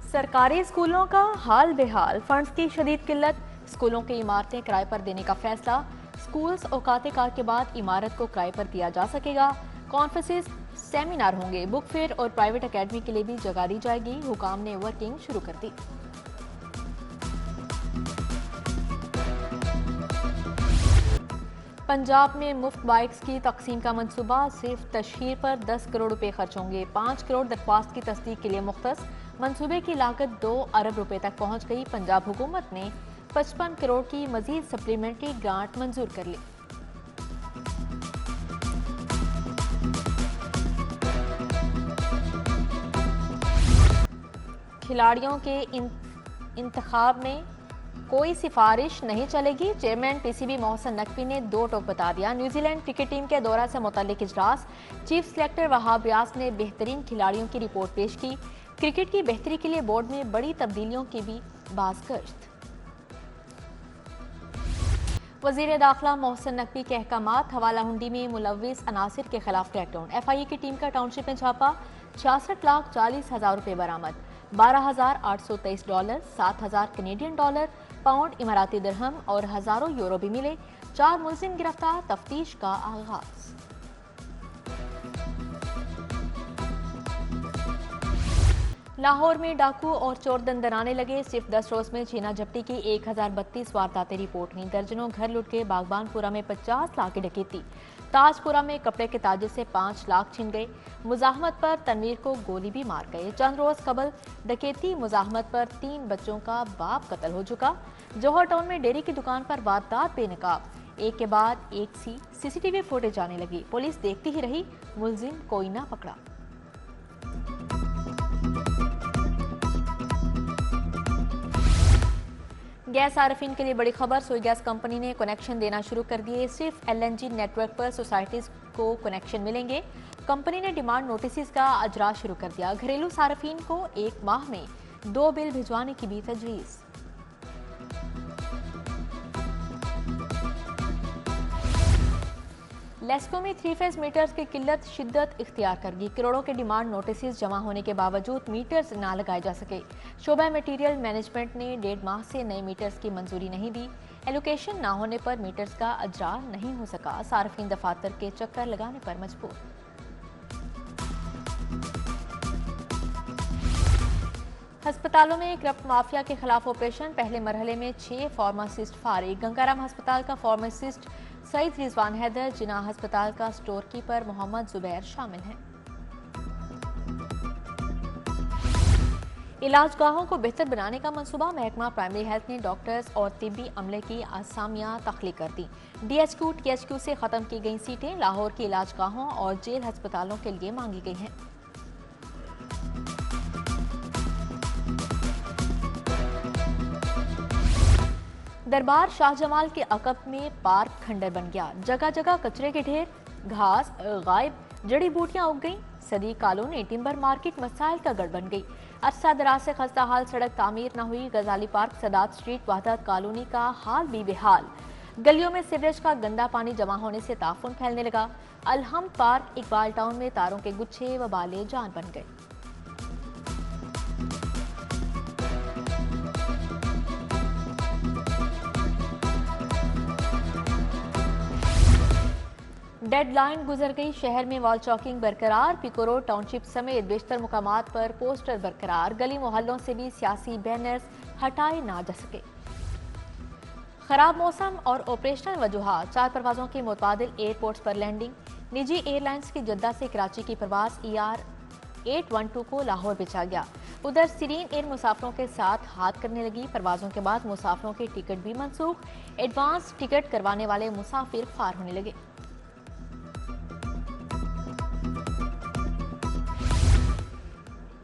सरकारी स्कूलों का हाल बेहाल, फंड्स की शदीद किल्लत, स्कूलों की इमारतें किराए पर देने का फैसला। स्कूल्स औकाते कार के बाद इमारत को किराए पर दिया जा सकेगा। कॉन्फ्रेंसेस, सेमिनार होंगे। बुक फेयर और प्राइवेट एकेडमी के लिए भी जगह दी जाएगी। हुकाम ने वर्किंग शुरू कर दी। पंजाब में मुफ्त बाइक्स की तकसीम का मंसूबा, सिर्फ तशहीर पर 10 करोड़ रुपए खर्च होंगे। 5 करोड़ दरख्वास्त की तस्दीक के लिए मुख्तस। मंसूबे की लागत 2 अरब रुपए तक पहुंच गई। पंजाब हुकूमत ने 55 करोड़ की मजीद सप्लीमेंट्री ग्रांट मंजूर कर ली। खिलाड़ियों के इंतखाब में कोई सिफारिश नहीं चलेगी। चेयरमैन पीसीबी मोहसिन नकवी ने 2 टोक बता दिया। न्यूजीलैंड क्रिकेट टीम के दौरा से मुतल्लिक इजलास, चीफ सेलेक्टर वहाब रियाज ने बेहतरीन खिलाड़ियों की रिपोर्ट पेश की। क्रिकेट की बेहतरी के लिए बोर्ड में बड़ी तब्दीलियों की भी बाज़गश्त। वजीर दाखिला मोहसिन नकवी के अहकामात, हवाला हुंडी में मुलव्विस अनासिर के खिलाफ क्रैकडाउन। एफआईए की टीम का टाउनशिप में छापा, 66,40,000 रुपए बरामद। $12,823, 7,000 कनेडियन डॉलर, पाउंड, इमाराती दिरहम और हजारों यूरो भी मिले। 4 मुलजिम गिरफ्तार, तफ्तीश का आगाज। लाहौर में डाकू और चोर दंदनाने लगे। सिर्फ 10 रोज में छीना झपटी की 1032 वारदातें रिपोर्ट हुई। दर्जनों घर लुट के। बागबानपुरा में 50 लाख की डकैती। ताजपुरा में कपड़े के ताजे से 5 लाख छिन गए। मुजाहमत पर तनवीर को गोली भी मार गए। चंद रोज कबल डकैती मुजाहमत पर 3 बच्चों का बाप कत्ल हो चुका। जौहर टाउन में डेयरी की दुकान पर वारदात बेनकाब। एक के बाद एक सीसीटीवी फुटेज आने लगी। पुलिस देखती ही रही, मुलजिम कोई ना पकड़ा। गैस आरफीन के लिए बड़ी खबर, सोई गैस कंपनी ने कनेक्शन देना शुरू कर दिए। सिर्फ एलएनजी नेटवर्क पर सोसाइटीज को कनेक्शन मिलेंगे। कंपनी ने डिमांड नोटिस का अजरा शुरू कर दिया। घरेलू सार्फिन को 1 माह में 2 बिल भिजवाने की भी तजवीज़। लेस्को में 3 फेज मीटर्स की किल्लत शिद्दत इख्तियार करगी। करोड़ों के डिमांड नोटिस जमा होने के बावजूद मीटर्स ना लगाए जा सके। शोबा मटीरियल मैनेजमेंट ने 1.5 माह से नए मीटर्स की मंजूरी नहीं दी। एलोकेशन ना होने पर मीटर्स का अजरा नहीं हो सका। सार्फिन दफातर के चक्कर लगाने पर मजबूर। अस्पतालों में करप्ट माफिया के खिलाफ ऑपरेशन, पहले मरहले में 6 फार्मासिस्ट फारिग। गंगाराम अस्पताल का फार्मासिस्ट सईद रिजवान हैदर, जिना अस्पताल का स्टोर कीपर मोहम्मद जुबैर शामिल हैं। इलाजगाहों को बेहतर बनाने का मंसूबा, महकमा प्राइमरी हेल्थ ने डॉक्टर्स और तिब्बी अमले की असामियां तख्लीक कर दी। डीएचक्यू टीएचक्यू से खत्म की गई सीटें लाहौर की इलाजगाहों और जेल अस्पतालों के लिए मांगी गई हैं। दरबार शाहजमाल के अकब में पार्क खंडर बन गया। जगह जगह कचरे के ढेर, घास गायब, जड़ी बूटियां उग गईं। सदी कॉलोनी टिम्बर मार्केट मसाइल का गढ़ बन गई। अरसा दराज से खस्ता हाल सड़क तामीर न हुई। गजाली पार्क, सदात स्ट्रीट, वहदत कॉलोनी का हाल भी बेहाल। गलियों में सीवरेज का गंदा पानी जमा होने से ताफुन फैलने लगा। अलहम्द पार्क, इकबाल टाउन में तारों के गुच्छे वबाले जान बन गए। डेडलाइन गुजर गई, शहर में वॉल चौकिंग बरकरार। पिको रोड टाउनशिप समेत बेशतर मुकामात पर पोस्टर बरकरार। गली मोहल्लों से भी सियासी बैनर्स हटाए ना जा सके। खराब मौसम और ऑपरेशनल वजूहात, 4 परवाजों की मुतबादिल एयरपोर्ट्स पर लैंडिंग। निजी एयरलाइंस की जद्दा से कराची की परवाज ER 812 को लाहौर भेजा गया। उधर सीरीन एयर मुसाफिरों के साथ हाथ करने लगी। परवाजों के बाद मुसाफिरों के टिकट भी मनसूख। एडवांस टिकट करवाने वाले मुसाफिर फार होने लगे।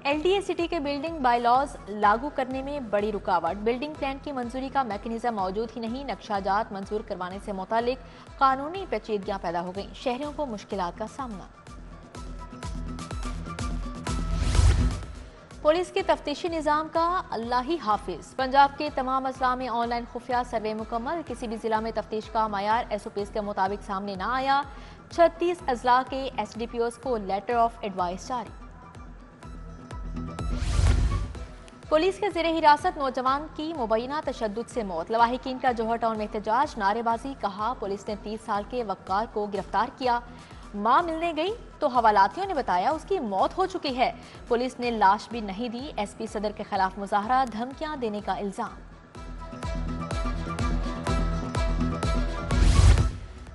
LDA सिटी के बिल्डिंग बायलॉज लागू करने में बड़ी रुकावट। बिल्डिंग प्लान की मंजूरी का मैकेनिज्म मौजूद ही नहीं। नक्शाजात मंजूर करवाने से मुतालिक कानूनी पेचीदगियां पैदा हो गईं। शहरियों को मुश्किलात का सामना। पुलिस के तफ्तीशी निजाम का अल्लाह ही हाफिज। पंजाब के तमाम अजला में ऑनलाइन खुफिया सर्वे मुकम्मल। किसी भी जिला में तफ्तीश का मायार SOPs के मुताबिक सामने ना आया। 36 अजला के SDPOs को लेटर ऑफ एडवाइस जारी। पुलिस के जेर हिरासत नौजवान की मुबैना तशद्दुद से मौत। लवाहिकीन का जौहर टाउन में एहतजाज, नारेबाजी। कहा पुलिस ने 30 साल के वक्कार को गिरफ्तार किया। मां मिलने गई तो हवालातियों ने बताया उसकी मौत हो चुकी है। पुलिस ने लाश भी नहीं दी। एसपी सदर के खिलाफ मुजाहरा, धमकियां देने का इल्जाम।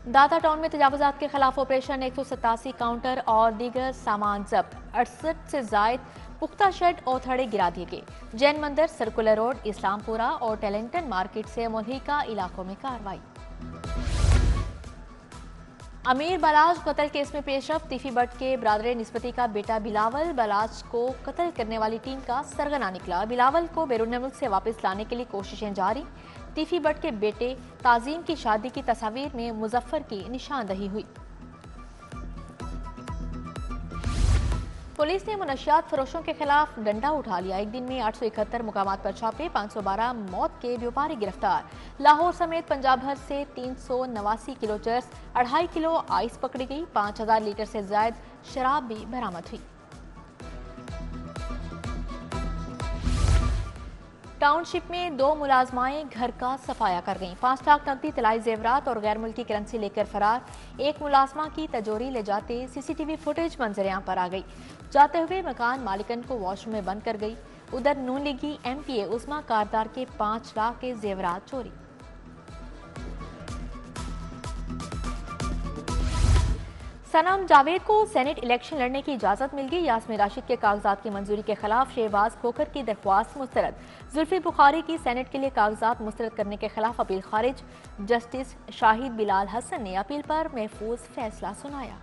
दाता टाउन में तजावुजात के खिलाफ ऑपरेशन, 187 काउंटर और दीगर सामान जब्त। 68 से जायद पुख्ता शेड और थड़े गिरा दिए गए। जैन मंदिर, सर्कुलर रोड, इस्लामपुरा और टेलेंटन मार्केट से मुल्हिका इलाकों में कार्रवाई। अमीर बलाज कत्ल केस में पेशरफ। तीफी बट के बरादर निस्बती का बेटा बिलावल बलाज को कत्ल करने वाली टीम का सरगना निकला। बिलावल को बैरून मुल्क से वापस लाने के लिए कोशिशें जारी। तीफी बट के बेटे ताजीम की शादी की तस्वीर में मुजफ्फर की निशानदही हुई। पुलिस ने मुनशियात फरोशों के खिलाफ डंडा उठा लिया। एक दिन में 871 मुकामात पर छापे, 512 मौत के व्यापारी गिरफ्तार। लाहौर समेत पंजाब भर से 389 किलो चरस, 2.5 किलो आइस पकड़ी गई। 5000 लीटर से ज्यादा शराब भी बरामद हुई। टाउनशिप में 2 मुलाजमाएं घर का सफाया कर गईं। 5 लाख नकदी, तलाई जेवरात और गैर मुल्की करेंसी लेकर फरार। एक मुलाजमा की तजोरी ले जाते सीसीटीवी फुटेज मंजरेआम पर आ गई। जाते हुए मकान मालिकन को वॉशरूम में बंद कर गई। उधर नून लीगी एमपीए उस्मा कारदार के 5 लाख के जेवरात चोरी। सनम जावेद को सेनेट इलेक्शन लड़ने की इजाजत मिल गई। यास्मीन राशिद के कागजात की मंजूरी के खिलाफ शहबाज खोखर की दरख्वास्त मुस्तरद। जुल्फी बुखारी की सेनेट के लिए कागजात मुस्तरद करने के खिलाफ अपील खारिज। जस्टिस शाहिद बिलाल हसन ने अपील पर महफूज फैसला सुनाया।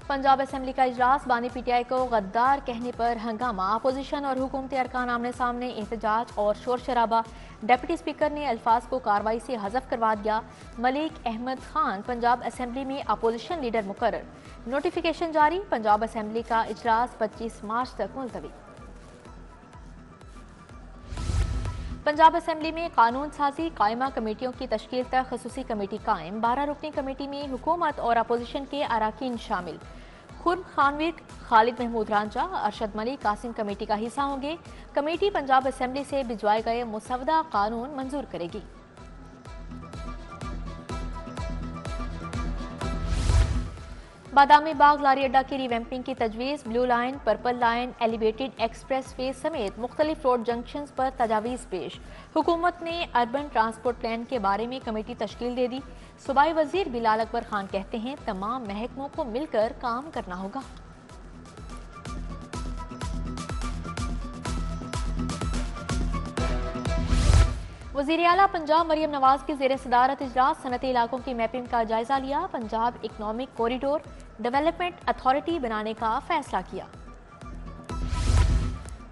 पंजाब असेंबली का इजलास, बानी पीटीआई को गद्दार कहने पर हंगामा। अपोजिशन और हुकूमती अरकान आमने सामने, एहतजाज और शोर शराबा। डिप्टी स्पीकर ने अल्फाज को कार्रवाई से हज़फ करवा दिया। मलिक अहमद खान पंजाब असेंबली में अपोजिशन लीडर मुकर्रर। नोटिफिकेशन जारी। पंजाब असेंबली का इजलास 25 मार्च तक मुलतवी। पंजाब असेंबली में कानून साजी, कायमा कमेटियों की तश्कील तक खसूसी कमेटी कायम। 12 रुकनी कमेटी में हुकूमत और अपोजिशन के अराकीन शामिल। खुर्म खानवीर, खालिद महमूद रांझा, अरशद मलिक कासिम कमेटी का हिस्सा होंगे। कमेटी पंजाब असेंबली से भिजवाए गए मुसवदा कानून मंजूर करेगी। बादामी बाग लारी अड्डा की रिवैम्पिंग की तजवीज़। Blue line, purple line, elevated express way समेत मुख्तलिफ रोड जंक्शंस पर तजावीज़ पेश। हुकूमत ने अर्बन ट्रांसपोर्ट प्लान के बारे में कमेटी तश्कील दे दी। सूबाई वजीर बिलाल अकबर खान कहते हैं तमाम महकमों को मिलकर काम करना होगा। वज़ीर आला पंजाब मरियम नवाज की ज़ेर सदारत इजलास, सनती इलाकों की मैपिंग का जायजा लिया। Punjab economic corridor development authority बनाने का फैसला किया।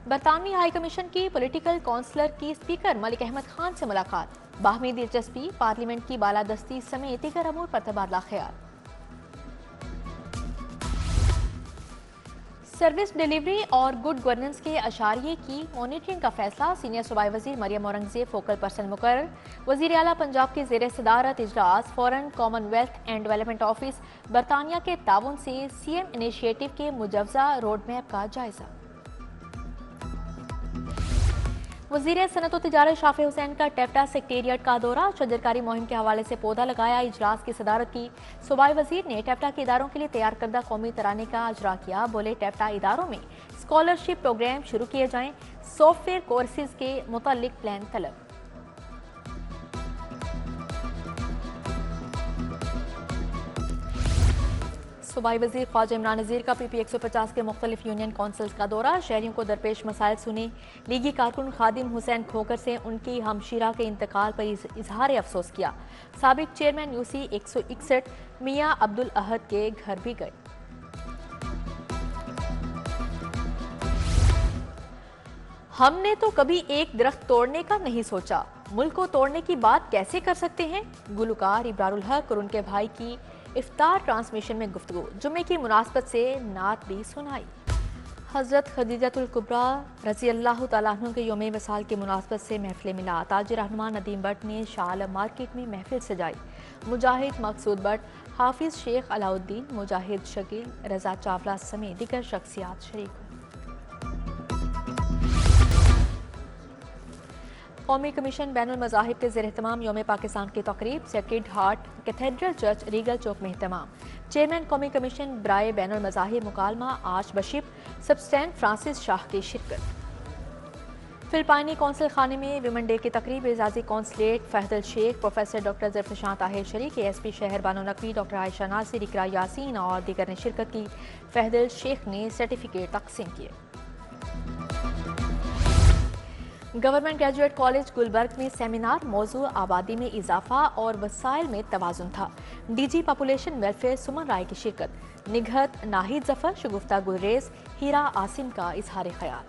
बरतानवी हाई कमीशन की पॉलिटिकल काउंसलर की स्पीकर मलिक अहमद खान से मुलाकात। बाहमी दिलचस्पी, पार्लियामेंट की बालादस्ती समेत दीगर अमूर पर तबादला ख्याल। सर्विस डिलीवरी और गुड गवर्नेंस के अशारिये की मॉनिटरिंग का फैसला। सीनियर सूबाई वजीर मरियम औरंगजेब फोकल पर्सन मुकर्रर। वजीर आला पंजाब की ज़ेर सदारत इजलास, foreign Commonwealth and development office बरतानिया के ताउन से सीएम इनिशिएटिव के मुजवजा रोड मैप का जायजा। वज़ीर सनत व तिजारत शाफी हुसैन का टेप्टा सेक्रेटेरिएट का दौरा, शजरकारी मुहिम के हवाले से पौधा लगाया। इजलास की सदारत की। सूबाई वजीर ने टेप्टा के इदारों के लिए तैयार करदा कौमी तराने का अजरा किया। बोले टेप्टा इदारों में स्कॉलरशिप प्रोग्राम शुरू किए जाएं। सॉफ्टवेयर कोर्सेज के मुतालिक प्लान तलब। सूबाई वजीर ख्वाजा इमरान नज़ीर का पीपी 150 के मुख्तलिफ यूनियन काउंसिल्स का दौरा, शहरियों को दरपेश मसाइल सुने। लीगी कारकुन खादिम हुसैन खोकर से उनकी हमशीरा के इंतकाल पर इजहार अफसोस किया। साबिक चेयरमैन यूसी 161 मियाँ अब्दुल अहद के घर भी गए। हमने तो कभी एक दरख्त तोड़ने का नहीं सोचा, मुल्क को तोड़ने की बात कैसे कर सकते हैं। गुलकार इब्रारुल हक और उनके भाई की इफ्तार ट्रांसमिशन में गुफ्तगू। जुम्मे की मुनासबत से नात भी सुनाई। हज़रत खदीजतुल कुबरा रज़ी अल्लाह तआला अन्हा के यौम वसाल की मुनासबत से महफिल मिला। ताजिर रहनुमा नदीम भट्ट ने शाल मार्केट में महफिल सजाई। मुजाहिद मकसूद भट्ट, हाफिज शेख अलाउद्दीन, मुजाहिद शकील, रजा चावला समेत दीगर शख्सियात शरीक हुई। कौमी कमीशन बैनुल मज़ाहिब के ज़ेर एहतमाम यौम पाकिस्तान की तक़रीब sacred heart cathedral church Regal चौक में एहतमाम। चेयरमैन कौमी कमीशन बराए बैनुल मज़ाहिब मुकालमा archbishop Sebastian Francis Shaw की शिरकत। फिलिपाइनी कौंसिल खाने में विमेन डे की तकरीब एजाजी कौंसलेट फहदल शेख, प्रोफेसर डॉक्टर ज़रफ़शान ताहिर शरीक, ASP शहर बानो नकवी डॉक्टर आयशा नासिर, इकरा यासीन और दीगर ने शिरकत की। फहदल शेख ने सर्टिफिकेट तकसीम किए। गवर्नमेंट ग्रेजुएट कॉलेज गुलबर्ग में सेमिनार, मौजू आबादी में इजाफा और वसाइल में तवाज़ुन था। DG पॉपुलेशन वेलफेयर सुमन राय की शिरकत। निगहत नाहिद जफर, शगुफ्ता गुलरेज, हीरा आसिम का इजहार ख्याल।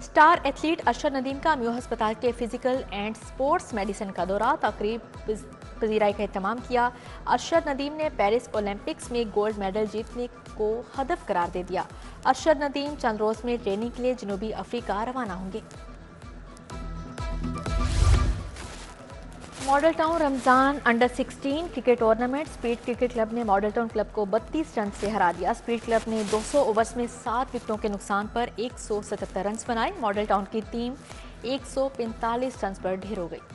स्टार एथलीट अरशद नदीम का म्यू अस्पताल के फिजिकल एंड स्पोर्ट्स मेडिसिन का दौरा, तकरीब पजीराई का एहतमाम किया। अरशद नदीम ने पेरिस ओलंपिक्स में गोल्ड मेडल जीतने को हदफ करार दे दिया। अरशद नदीम चंद रोज में ट्रेनिंग के लिए जनूबी अफ्रीका रवाना होंगे। Model town Ramzan under 16 cricket tournament, speed cricket club ने मॉडल टाउन क्लब को 32 रन से हरा दिया। स्पीड क्लब ने 200 ओवर्स में 7 विकेटों के नुकसान पर 177 रन बनाए। मॉडल टाउन की टीम 145 रन पर ढेर हो गई।